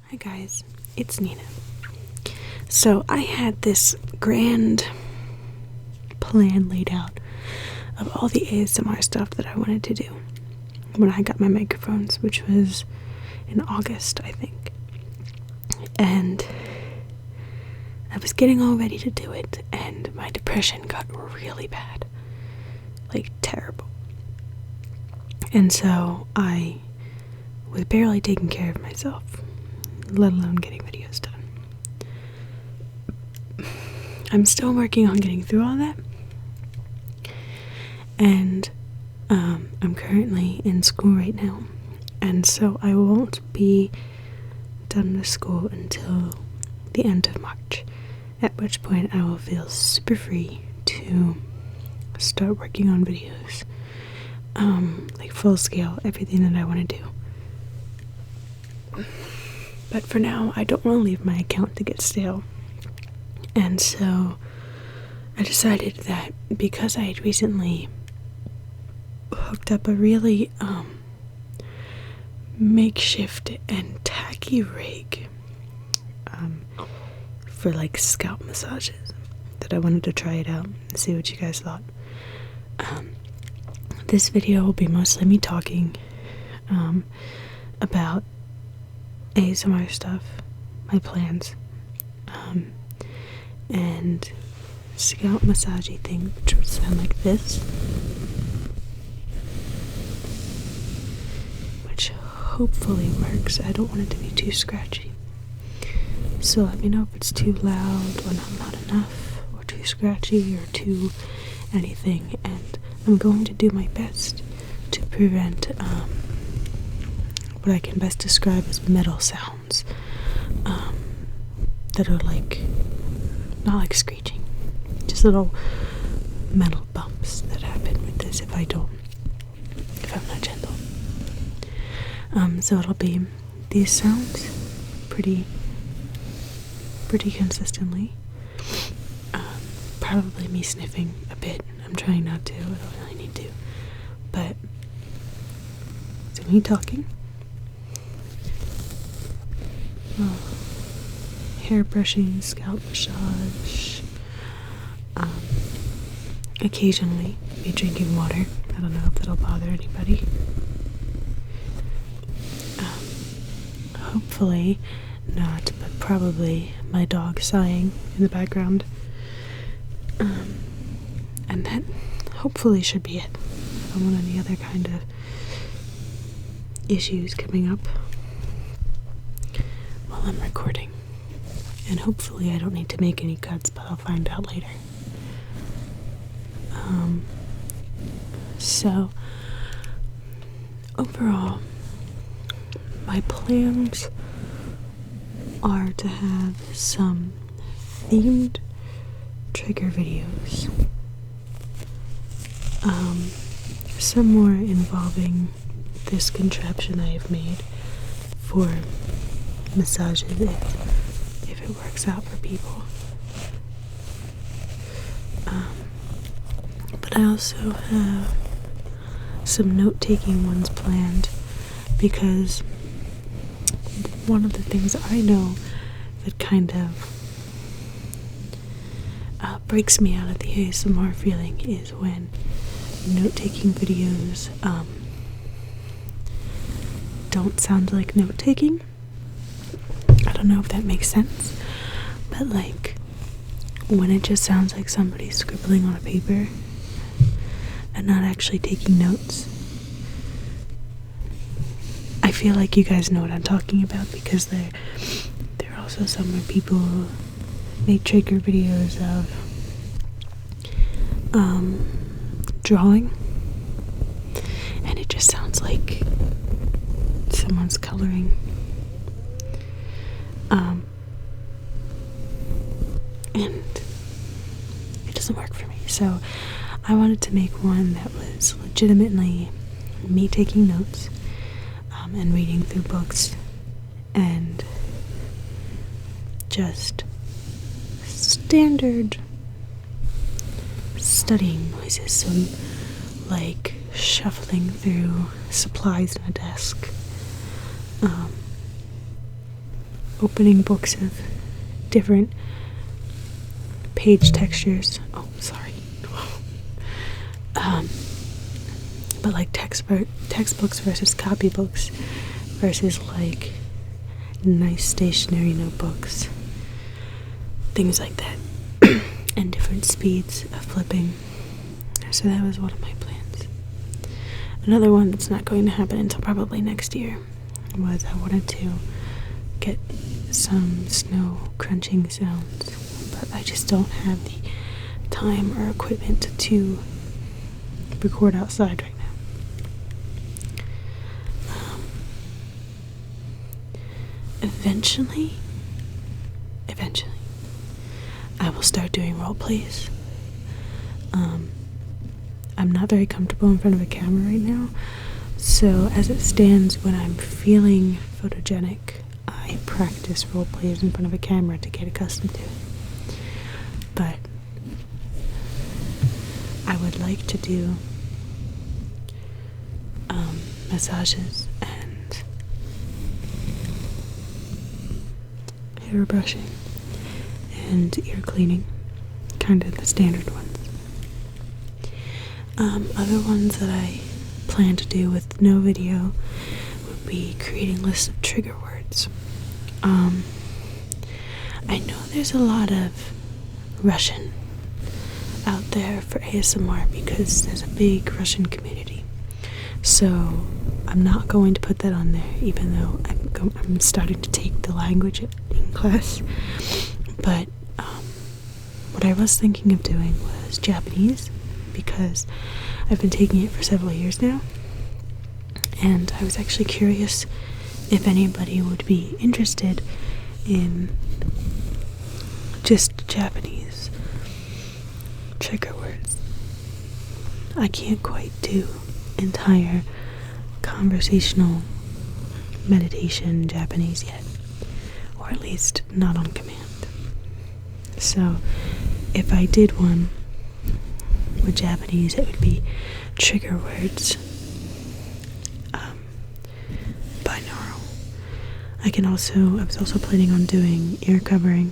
Hi guys, it's Nina. So I had this grand plan laid out of all the ASMR stuff that I wanted to do when I got my microphones, which was in August, I think. And I was getting all ready to do it, and my depression got really bad. Like, terrible. And so I was barely taking care of myself, let alone getting videos done. I'm still working on getting through all that, and I'm currently in school right now, and so I won't be done with school until the end of March, at which point I will feel super free to start working on videos, like full scale, everything that I want to do. But for now, I don't want to leave my account to get stale. And so I decided that because I had recently hooked up a really makeshift and tacky rig for like scalp massages, that I wanted to try it out and see what you guys thought. This video will be mostly me talking about ASMR stuff, my plans, and scalp massagey thing, which would sound like this, which hopefully works. I don't want it to be too scratchy, so let me know if it's too loud or not loud enough, or too scratchy, or too anything, and I'm going to do my best to prevent what I can best describe as metal sounds that are like, not like screeching, just little metal bumps that happen with this if I'm not gentle. So it'll be these sounds pretty consistently. Probably me sniffing a bit. I'm trying not to, I don't really need to. But so me talking. Hair brushing, scalp massage, occasionally me drinking water. I don't know if that'll bother anybody. Hopefully not, but probably my dog sighing in the background. And that hopefully should be it. I don't want any other kind of issues coming up while I'm recording. And hopefully I don't need to make any cuts, but I'll find out later. So overall, my plans are to have some themed trigger videos, some more involving this contraption I have made for massages if it works out for people. But I also have some note-taking ones planned, because one of the things I know that kind of breaks me out of the ASMR feeling is when note-taking videos don't sound like note-taking. I don't know if that makes sense, but like when it just sounds like somebody scribbling on a paper and not actually taking notes. I feel like you guys know what I'm talking about, because there are also some where people make trigger videos of drawing, and it just sounds like someone's coloring. And it doesn't work for me. So I wanted to make one that was legitimately me taking notes, and reading through books, and just standard studying noises. So like shuffling through supplies on a desk, opening books of different page textures. Oh, sorry. But like textbooks versus copybooks versus like nice stationery notebooks, things like that, and different speeds of flipping. So that was one of my plans. Another one that's not going to happen until probably next year was I wanted to get some snow crunching sounds, but I just don't have the time or equipment to record outside right now. Eventually, I will start doing role plays. I'm not very comfortable in front of a camera right now, so as it stands, when I'm feeling photogenic, I practice role plays in front of a camera to get accustomed to it. But I would like to do massages and hair brushing and ear cleaning, kind of the standard ones. Other ones that I plan to do with no video would be creating lists of trigger words. I know there's a lot of Russian out there for ASMR because there's a big Russian community. So I'm not going to put that on there, even though I'm starting to take the language in class. But what I was thinking of doing was Japanese, because I've been taking it for several years now, and I was actually curious if anybody would be interested in just Japanese trigger words. I can't quite do entire conversational meditation Japanese yet, or at least not on command. So if I did one with Japanese, it would be trigger words, binaural. I was also planning on doing ear covering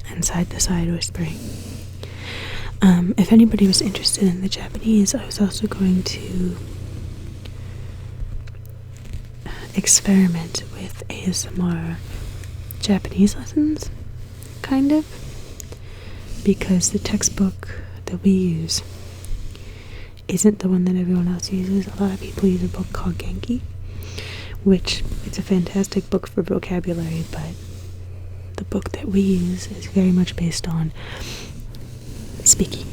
and side-to-side whispering. If anybody was interested in the Japanese, I was also going to experiment with ASMR Japanese lessons, kind of, because the textbook that we use isn't the one that everyone else uses. A lot of people use a book called Genki, which it's a fantastic book for vocabulary, but the book that we use is very much based on speaking.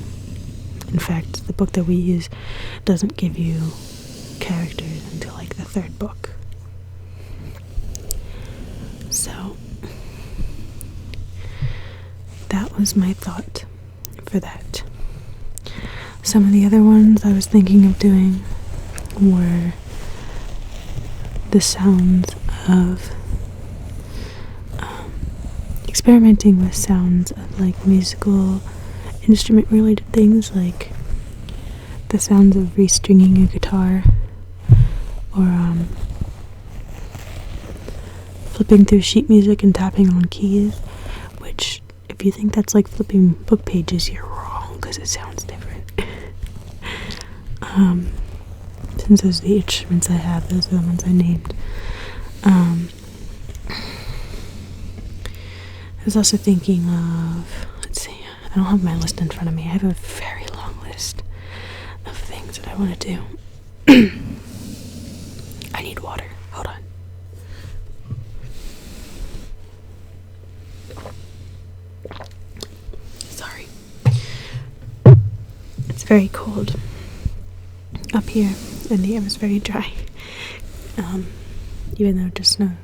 In fact, the book that we use doesn't give you characters until like the third book. So that was my thought for that. Some of the other ones I was thinking of doing were the sounds of experimenting with sounds of like musical instrument related things, like the sounds of restringing a guitar, or flipping through sheet music and tapping on keys, which if you think that's like flipping book pages, you're wrong, because it sounds different. Since those are the instruments I have, those are the ones I named. I was also thinking of, let's see, I don't have my list in front of me. I have a very long list of things that I want to do. I need water. Hold on. Sorry. It's very cold up here, and the air is very dry, even though it just snowed.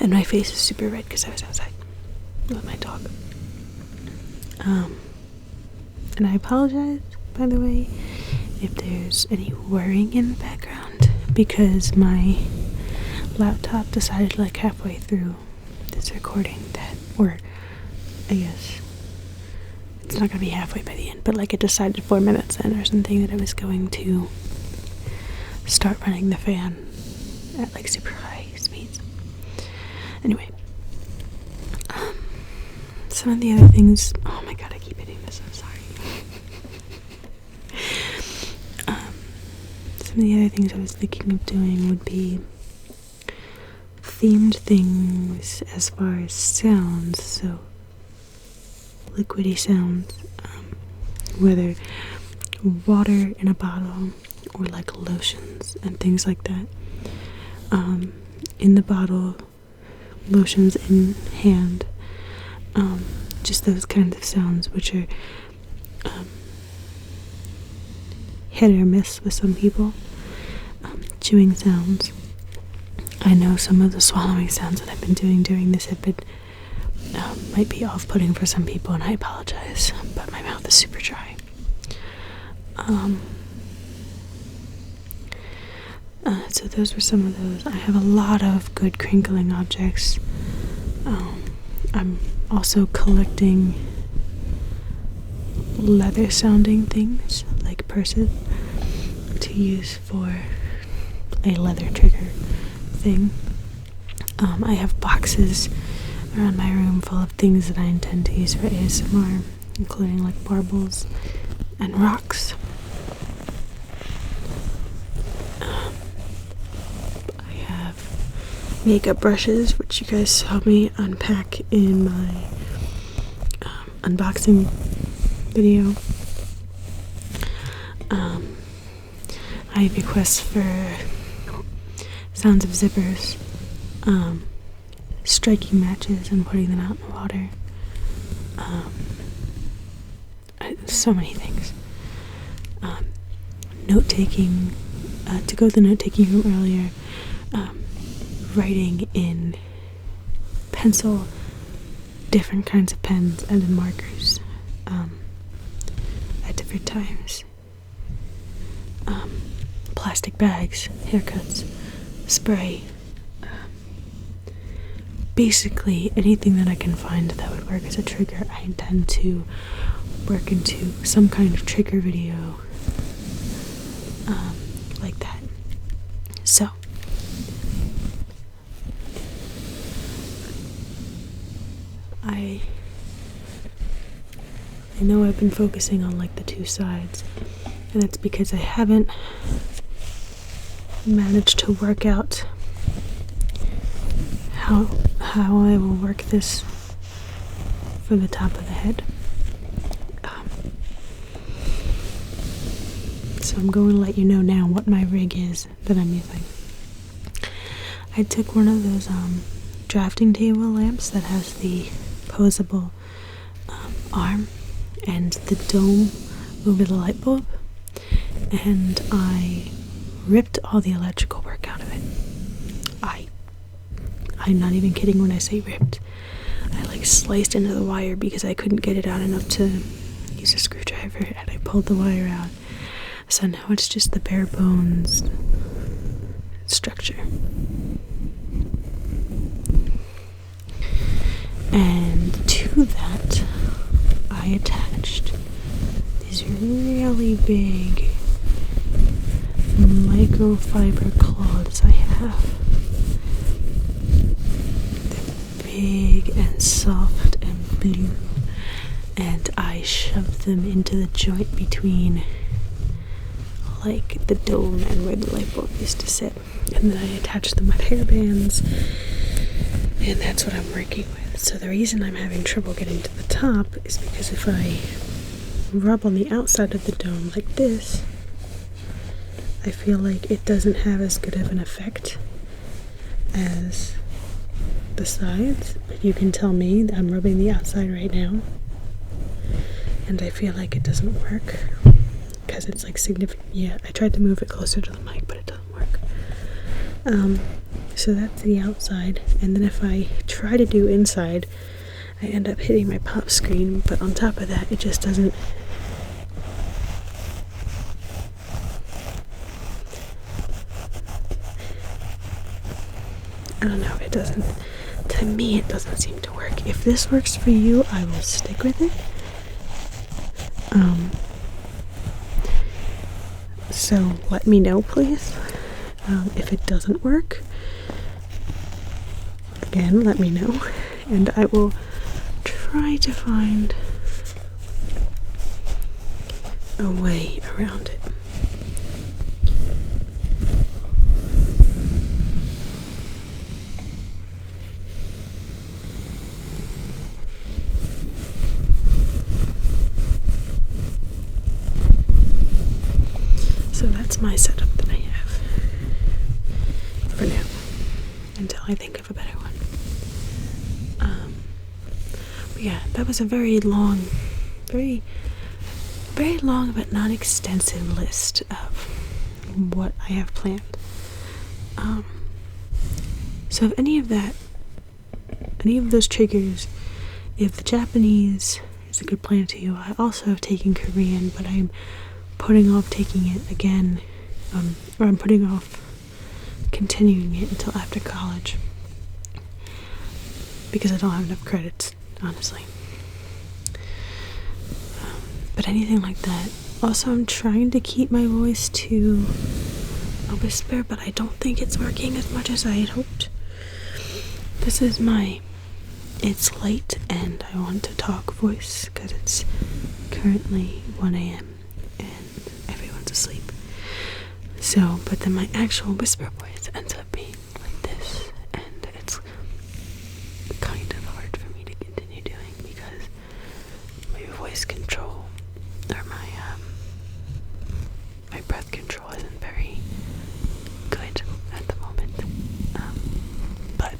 And my face is super red because I was outside with my dog. And I apologize, by the way, if there's any whirring in the background, because my laptop decided like halfway through this recording that, or I guess it's not gonna be halfway by the end, but like it decided 4 minutes in or something that I was going to start running the fan at like super high speeds. Anyway, some of the other things, oh my god, I keep hitting this, I'm sorry. Some of the other things I was thinking of doing would be themed things as far as sounds, so liquidy sounds, whether water in a bottle or like lotions and things like that. In the bottle, lotions in hand, just those kinds of sounds, which are hit or miss with some people. Chewing sounds. I know some of the swallowing sounds that I've been doing during this have been might be off-putting for some people, and I apologize, but my mouth is super dry. So those were some of those. I have a lot of good crinkling objects. I'm also collecting leather sounding things like purses to use for a leather trigger thing. I have boxes around my room full of things that I intend to use for ASMR, including like marbles and rocks. I have makeup brushes, which you guys saw me unpack in my unboxing video. I have requests for sounds of zippers, striking matches and putting them out in the water. So many things. Note taking. To go to the note taking room earlier, writing in pencil, different kinds of pens, and in markers at different times. Plastic bags, haircuts, spray. Basically anything that I can find that would work as a trigger, I intend to work into some kind of trigger video like that. So I know I've been focusing on like the two sides, and that's because I haven't managed to work out how I will work this for the top of the head. So I'm going to let you know now what my rig is that I'm using. I took one of those drafting table lamps that has the posable arm and the dome over the light bulb, and I ripped all the electrical work out of it. I'm not even kidding when I say ripped. I like sliced into the wire because I couldn't get it out enough to use a screwdriver, and I pulled the wire out. So now it's just the bare bones structure. And to that, I attached these really big microfiber cloths I have. They're big and soft and blue, and I shoved them into the joint between like the dome and where the light bulb used to sit, and then I attached them with hair bands, and that's what I'm working with. So the reason I'm having trouble getting to the top is because if I rub on the outside of the dome like this, I feel like it doesn't have as good of an effect as the sides. You can tell me that I'm rubbing the outside right now, and I feel like it doesn't work because it's like significant. Yeah, I tried to move it closer to the mic, but it doesn't work. So that's the outside, and then if I try to do inside, I end up hitting my pop screen, but on top of that, it just doesn't. I don't know, it doesn't, to me, it doesn't seem to work. If this works for you, I will stick with it. So let me know, please. If it doesn't work, again, let me know, and I will try to find a way around it. So that's my setup that I have for now, until I think of a better one. But yeah, that was a very long but not extensive list of what I have planned. So if any of those triggers, if the Japanese is a good plan to you, I also have taken Korean, but I'm putting off taking it again, or I'm putting off continuing it until after college, because I don't have enough credits, honestly. But anything like that. Also, I'm trying to keep my voice to a whisper, but I don't think it's working as much as I had hoped. This is it's late and I want to talk voice, because it's currently 1 a.m. and everyone's asleep. So, but then my actual whisper voice ends up being like this, and it's kind of hard for me to continue doing because my voice control, or my breath control isn't very good at the moment. But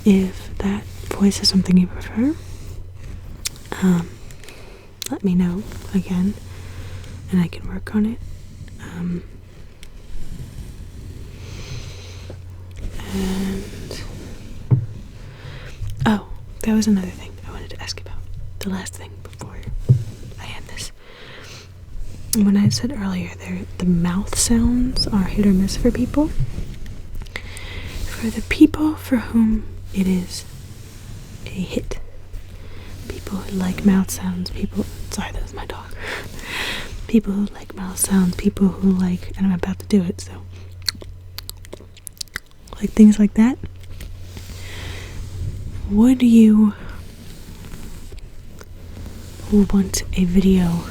if that voice is something you prefer, let me know again, and I can work on it. And oh, that was another thing I wanted to ask about. The last thing before I end this. When I said earlier, the mouth sounds are hit or miss for people. For the people for whom it is a hit, people who like mouth sounds, sorry, that was my dog. People who like mouth sounds, people who like, and I'm about to do it, so like things like that. Would you want a video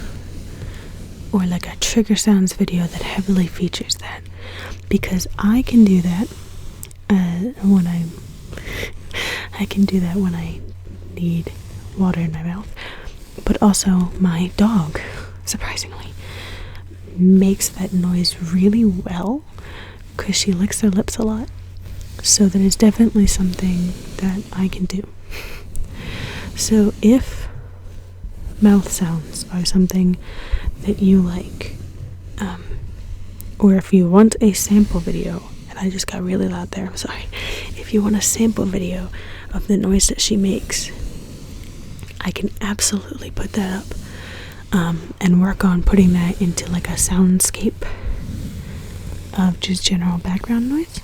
or like a trigger sounds video that heavily features that? Because I can do that when I need water in my mouth, but also my dog, surprisingly, makes that noise really well because she licks her lips a lot. So that is definitely something that I can do. So if mouth sounds are something that you like, or if you want a sample video, and I just got really loud there, I'm sorry. If you want a sample video of the noise that she makes, I can absolutely put that up, and work on putting that into like a soundscape of just general background noise,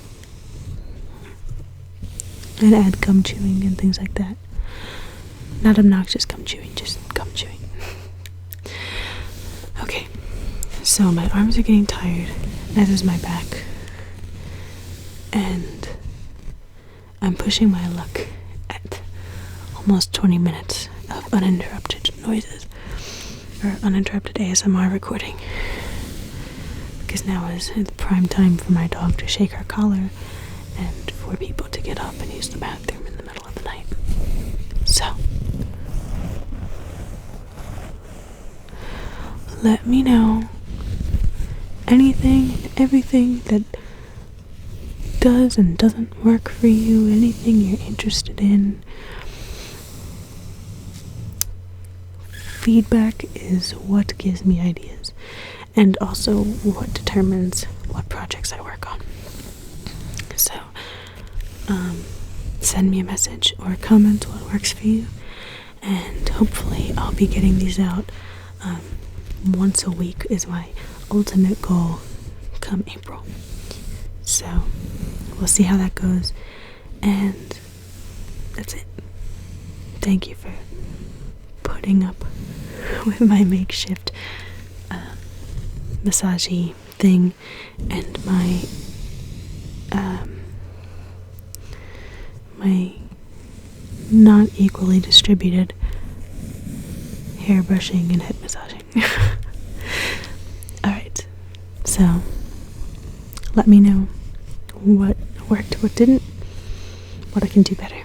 and add gum chewing and things like that. Not obnoxious gum chewing, just gum chewing. Okay, so my arms are getting tired, as is my back, and I'm pushing my luck at almost 20 minutes of uninterrupted noises, or uninterrupted ASMR recording, because now is the prime time for my dog to shake her collar and for people to get up and use the bathroom in the middle of the night. So, let me know anything and everything that does and doesn't work for you, anything you're interested in. Feedback is what gives me ideas, and also what determines what projects I work on. So, send me a message or comment what works for you, and hopefully I'll be getting these out once a week is my ultimate goal come April. So we'll see how that goes, and that's it. Thank you for putting up with my makeshift massage thing and my my not equally distributed hair brushing and head massaging. Alright, so let me know what worked, what didn't, what I can do better.